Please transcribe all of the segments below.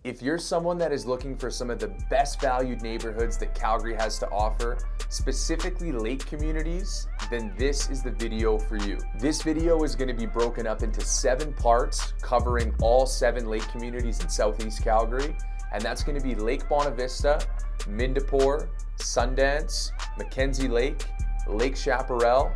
If you're someone that is looking for some of the best valued neighborhoods that Calgary has to offer, specifically lake communities, then this is the video for you. This video is going to be broken up into 7 parts covering all 7 lake communities in Southeast Calgary, and that's going to be Lake Bonavista, Midnapore, Sundance, McKenzie Lake, Lake Chaparral,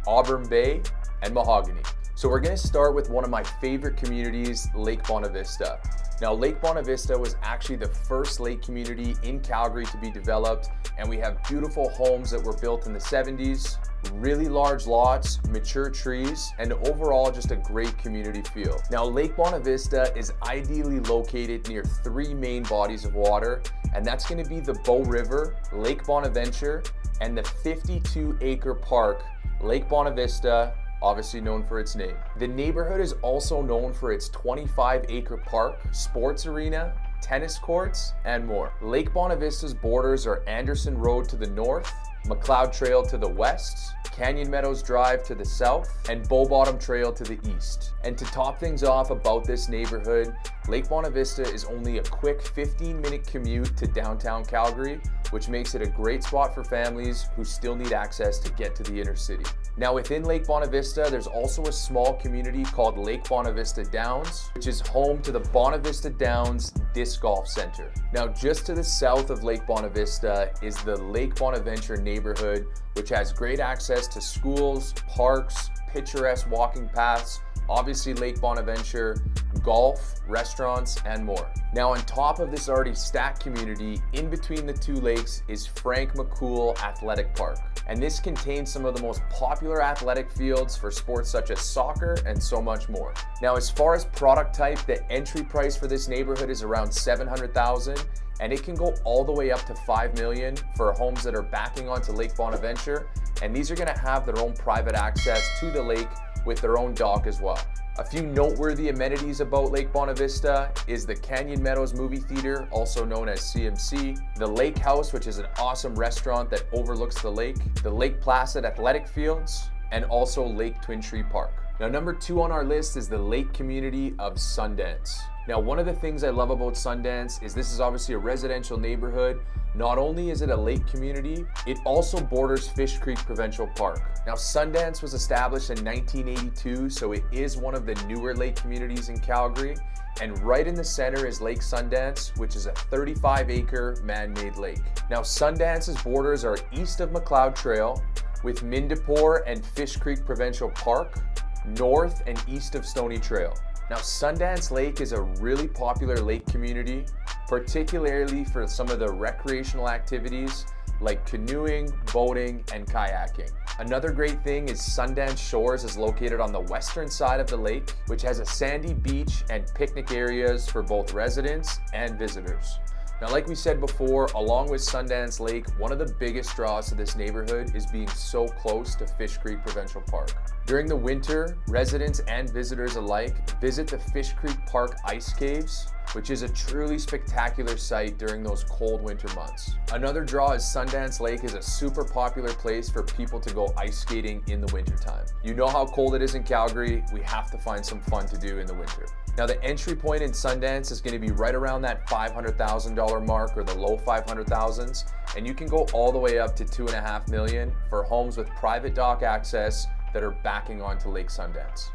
Auburn Bay, and Mahogany. So we're going to start with one of my favorite communities, Lake Bonavista. Now, Lake Bonavista was actually the first lake community in Calgary to be developed, and we have beautiful homes that were built in the 70s, really large lots, mature trees, and overall just a great community feel. Now, Lake Bonavista is ideally located near 3 main bodies of water, and that's going to be the Bow River, Lake Bonaventure, and the 52-acre park, Lake Bonavista, obviously known for its name. The neighborhood is also known for its 25-acre park, sports arena, tennis courts, and more. Lake Bonavista's borders are Anderson Road to the north, McLeod Trail to the west, Canyon Meadows Drive to the south, and Bow Bottom Trail to the east. And to top things off about this neighborhood, Lake Bonavista is only a quick 15-minute commute to downtown Calgary, which makes it a great spot for families who still need access to get to the inner city. Now, within Lake Bonavista, there's also a small community called Lake Bonavista Downs, which is home to the Bonavista Downs Disc Golf Center. Now, just to the south of Lake Bonavista is the Lake Bonaventure neighborhood, which has great access to schools, parks, picturesque walking paths, obviously Lake Bonaventure, golf, restaurants, and more. Now, on top of this already stacked community, in between the 2 lakes is Frank McCool Athletic Park. And this contains some of the most popular athletic fields for sports such as soccer and so much more. Now, as far as product type, the entry price for this neighborhood is around $700,000, and it can go all the way up to $5 million for homes that are backing onto Lake Bonaventure, and these are gonna have their own private access to the lake with their own dock as well. A few noteworthy amenities about Lake Bonavista is the Canyon Meadows Movie Theater, also known as CMC, the Lake House, which is an awesome restaurant that overlooks the lake, the Lake Placid Athletic Fields, and also Lake Twin Tree Park. Now, number 2 on our list is the lake community of Sundance. Now, one of the things I love about Sundance is this is obviously a residential neighborhood. Not only is it a lake community, it also borders Fish Creek Provincial Park. Now, Sundance was established in 1982, so it is one of the newer lake communities in Calgary. And right in the center is Lake Sundance, which is a 35-acre man-made lake. Now, Sundance's borders are east of McLeod Trail, with Midnapore and Fish Creek Provincial Park, north and east of Stony Trail. Now, Sundance Lake is a really popular lake community, particularly for some of the recreational activities like canoeing, boating, and kayaking. Another great thing is Sundance Shores is located on the western side of the lake, which has a sandy beach and picnic areas for both residents and visitors. Now, like we said before, along with Sundance Lake, one of the biggest draws to this neighborhood is being so close to Fish Creek Provincial Park. During the winter, residents and visitors alike visit the Fish Creek Park Ice Caves, which is a truly spectacular sight during those cold winter months. Another draw is Sundance Lake is a super popular place for people to go ice skating in the wintertime. You know how cold it is in Calgary, we have to find some fun to do in the winter. Now, the entry point in Sundance is going to be right around that $500,000 mark or the low 500,000s, and you can go all the way up to $2.5 million for homes with private dock access that are backing onto Lake Sundance.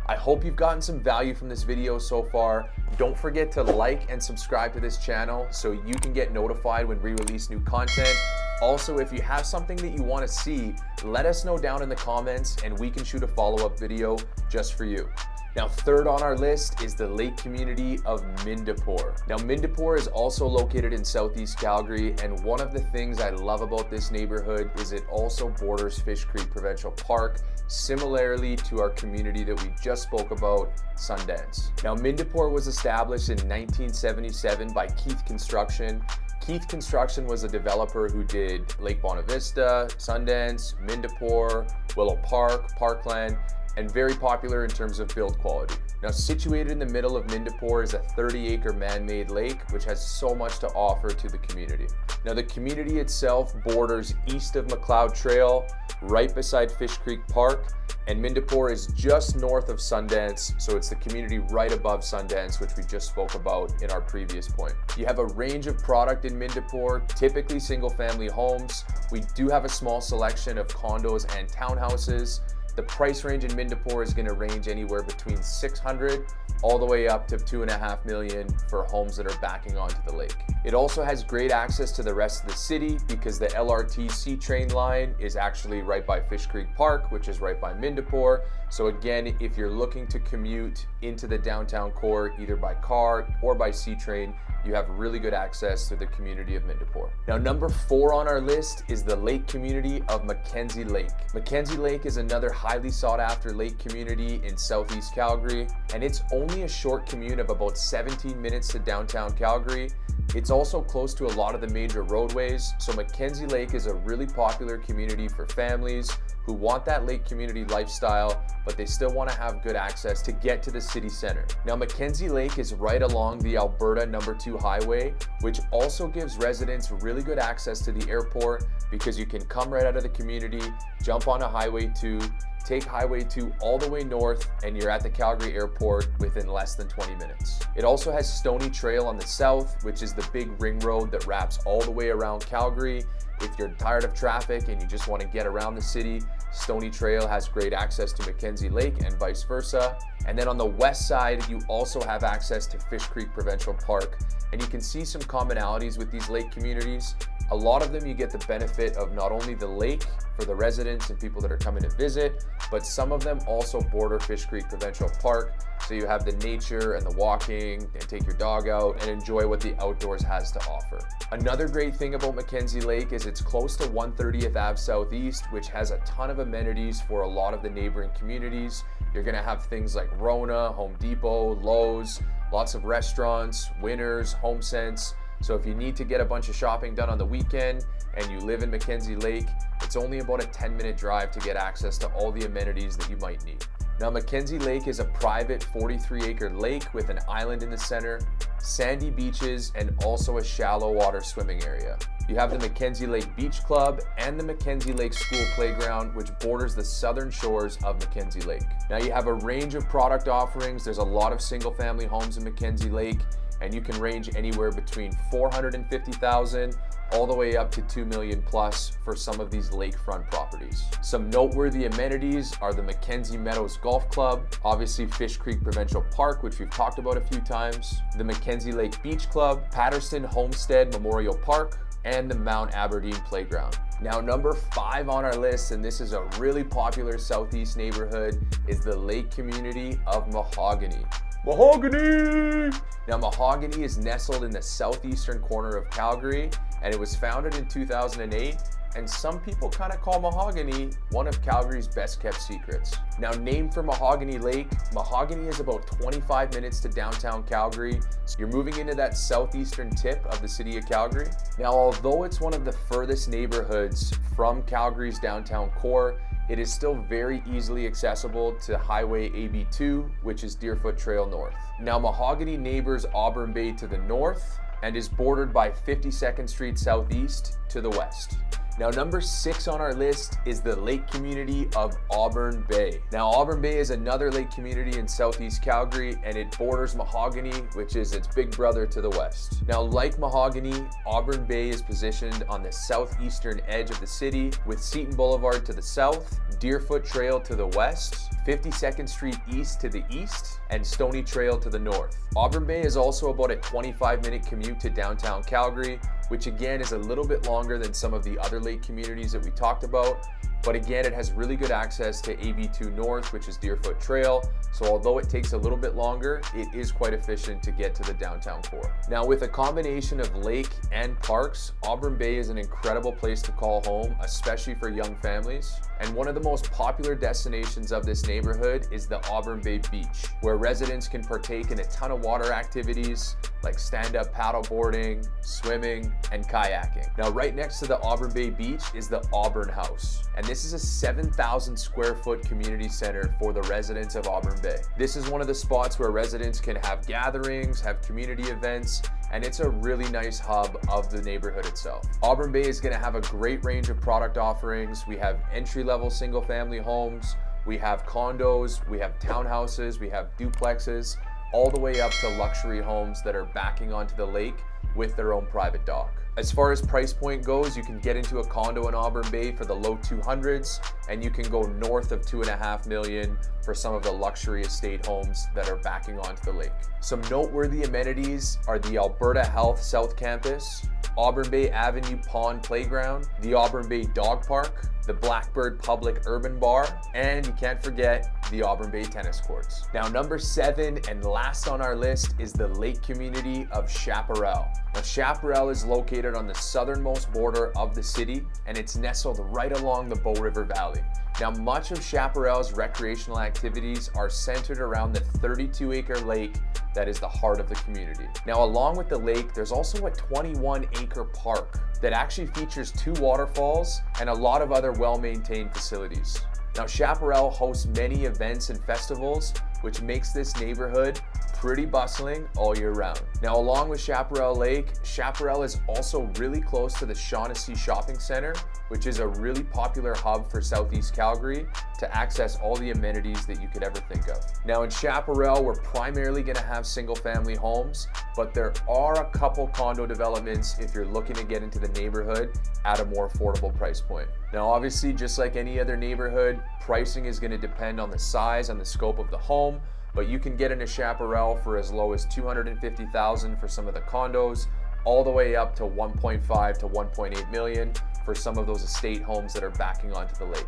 I hope you've gotten some value from this video so far. Don't forget to like and subscribe to this channel so you can get notified when we release new content. Also, if you have something that you want to see, let us know down in the comments and we can shoot a follow-up video just for you. Now, 3rd on our list is the lake community of Midnapore. Now, Midnapore is also located in Southeast Calgary, and one of the things I love about this neighborhood is it also borders Fish Creek Provincial Park, similarly to our community that we just spoke about, Sundance. Now, Midnapore was established in 1977 by Keith Construction. Keith Construction was a developer who did Lake Bonavista, Sundance, Midnapore, Willow Park, Parkland, and very popular in terms of build quality. Now, situated in the middle of Midnapore is a 30-acre man-made lake, which has so much to offer to the community. Now, the community itself borders east of McLeod Trail, right beside Fish Creek Park, and Midnapore is just north of Sundance, so it's the community right above Sundance, which we just spoke about in our previous point. You have a range of product in Midnapore, typically single-family homes. We do have a small selection of condos and townhouses. The price range in Midnapore is going to range anywhere between $600 all the way up to $2.5 million for homes that are backing onto the lake. It also has great access to the rest of the city because the LRT C train line is actually right by Fish Creek Park, which is right by Midnapore. So again, if you're looking to commute into the downtown core, either by car or by C train, you have really good access to the community of Midnapore. Now, number 4 on our list is the lake community of McKenzie Lake. McKenzie Lake is another highly sought after lake community in southeast Calgary, and it's only a short commute of about 17 minutes to downtown Calgary. It's also close to a lot of the major roadways, so McKenzie Lake is a really popular community for families who want that lake community lifestyle, but they still want to have good access to get to the city center. Now, McKenzie Lake is right along the Alberta No. 2 highway, which also gives residents really good access to the airport because you can come right out of the community, jump on a Highway 2, take Highway 2 all the way north, and you're at the Calgary airport within less than 20 minutes. It also has Stony Trail on the south, which is the big ring road that wraps all the way around Calgary. If you're tired of traffic and you just want to get around the city, Stony Trail has great access to McKenzie Lake and vice versa. And then on the west side, you also have access to Fish Creek Provincial Park. And you can see some commonalities with these lake communities. A lot of them you get the benefit of not only the lake for the residents and people that are coming to visit, but some of them also border Fish Creek Provincial Park. So you have the nature and the walking and take your dog out and enjoy what the outdoors has to offer. Another great thing about McKenzie Lake is it's close to 130th Ave Southeast, which has a ton of amenities for a lot of the neighboring communities. You're gonna have things like Rona, Home Depot, Lowe's, lots of restaurants, Winners, HomeSense. So if you need to get a bunch of shopping done on the weekend and you live in McKenzie Lake, it's only about a 10-minute drive to get access to all the amenities that you might need. Now, McKenzie Lake is a private 43-acre lake with an island in the center, sandy beaches, and also a shallow water swimming area. You have the McKenzie Lake Beach Club and the McKenzie Lake School Playground, which borders the southern shores of McKenzie Lake. Now, you have a range of product offerings. There's a lot of single-family homes in McKenzie Lake, and you can range anywhere between $450,000 all the way up to $2 million plus for some of these lakefront properties. Some noteworthy amenities are the McKenzie Meadows Golf Club, obviously Fish Creek Provincial Park, which we've talked about a few times, the McKenzie Lake Beach Club, Patterson Homestead Memorial Park, and the Mount Aberdeen Playground. Now, number 5 on our list, and this is a really popular southeast neighborhood, is the lake community of Mahogany. Mahogany! Now, Mahogany is nestled in the southeastern corner of Calgary, and it was founded in 2008, and some people kind of call Mahogany one of Calgary's best kept secrets. Now, named for Mahogany Lake, Mahogany is about 25 minutes to downtown Calgary. So you're moving into that southeastern tip of the city of Calgary. Now, although it's one of the furthest neighborhoods from Calgary's downtown core, it is still very easily accessible to Highway AB2, which is Deerfoot Trail North. Now, Mahogany neighbors Auburn Bay to the north and is bordered by 52nd Street Southeast to the west. Now, number 6 on our list is the lake community of Auburn Bay. Now, Auburn Bay is another lake community in southeast Calgary, and it borders Mahogany, which is its big brother to the west. Now, like Mahogany, Auburn Bay is positioned on the southeastern edge of the city with Seton Boulevard to the south, Deerfoot Trail to the west, 52nd Street East to the east, and Stony Trail to the north. Auburn Bay is also about a 25-minute commute to downtown Calgary, which again is a little bit longer than some of the other lake communities that we talked about. But again, it has really good access to AB2 North, which is Deerfoot Trail. So although it takes a little bit longer, it is quite efficient to get to the downtown core. Now, with a combination of lake and parks, Auburn Bay is an incredible place to call home, especially for young families. And one of the most popular destinations of this neighborhood is the Auburn Bay Beach, where residents can partake in a ton of water activities like stand-up paddleboarding, swimming, and kayaking. Now, right next to the Auburn Bay Beach is the Auburn House. And and this is a 7,000 square foot community center for the residents of Auburn Bay. This is one of the spots where residents can have gatherings, have community events, and it's a really nice hub of the neighborhood itself. Auburn Bay is gonna have a great range of product offerings. We have entry-level single-family homes, we have condos, we have townhouses, we have duplexes, all the way up to luxury homes that are backing onto the lake with their own private dock. As far as price point goes, you can get into a condo in Auburn Bay for the low 200s, and you can go north of $2.5 million for some of the luxury estate homes that are backing onto the lake. Some noteworthy amenities are the Alberta Health South Campus, Auburn Bay Avenue Pond Playground, the Auburn Bay Dog Park, the Blackbird Public Urban Bar, and you can't forget the Auburn Bay tennis courts. Now, number 7 and last on our list is the lake community of Chaparral. Now, Chaparral is located on the southernmost border of the city, and it's nestled right along the Bow River Valley. Now, much of Chaparral's recreational activities are centered around the 32-acre lake that is the heart of the community. Now, along with the lake, there's also a 21-acre park that actually features 2 waterfalls and a lot of other well-maintained facilities. Now, Chaparral hosts many events and festivals, which makes this neighborhood pretty bustling all year round. Now, along with Chaparral Lake, Chaparral is also really close to the Shaughnessy Shopping Center, which is a really popular hub for Southeast Calgary to access all the amenities that you could ever think of. Now, in Chaparral, we're primarily gonna have single-family homes, but there are a couple condo developments if you're looking to get into the neighborhood at a more affordable price point. Now, obviously, just like any other neighborhood, pricing is gonna depend on the size and the scope of the home, but you can get into Chaparral for as low as $250,000 for some of the condos, all the way up to 1.5 to 1.8 million for some of those estate homes that are backing onto the lake.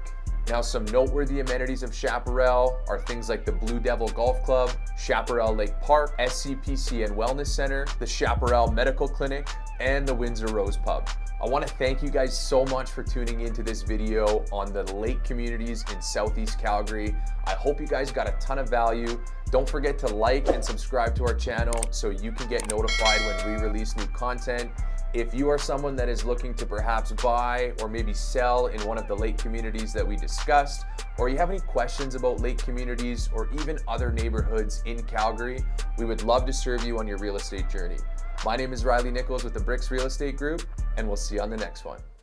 Now, some noteworthy amenities of Chaparral are things like the Blue Devil Golf Club, Chaparral Lake Park, SCPC and Wellness Center, the Chaparral Medical Clinic, and the Windsor Rose Pub. I want to thank you guys so much for tuning into this video on the lake communities in Southeast Calgary. I hope you guys got a ton of value. Don't forget to like and subscribe to our channel so you can get notified when we release new content. If you are someone that is looking to perhaps buy or maybe sell in one of the lake communities that we discussed, or you have any questions about lake communities or even other neighborhoods in Calgary, we would love to serve you on your real estate journey. My name is Riley Nichols with the Bricks Real Estate Group, and we'll see you on the next one.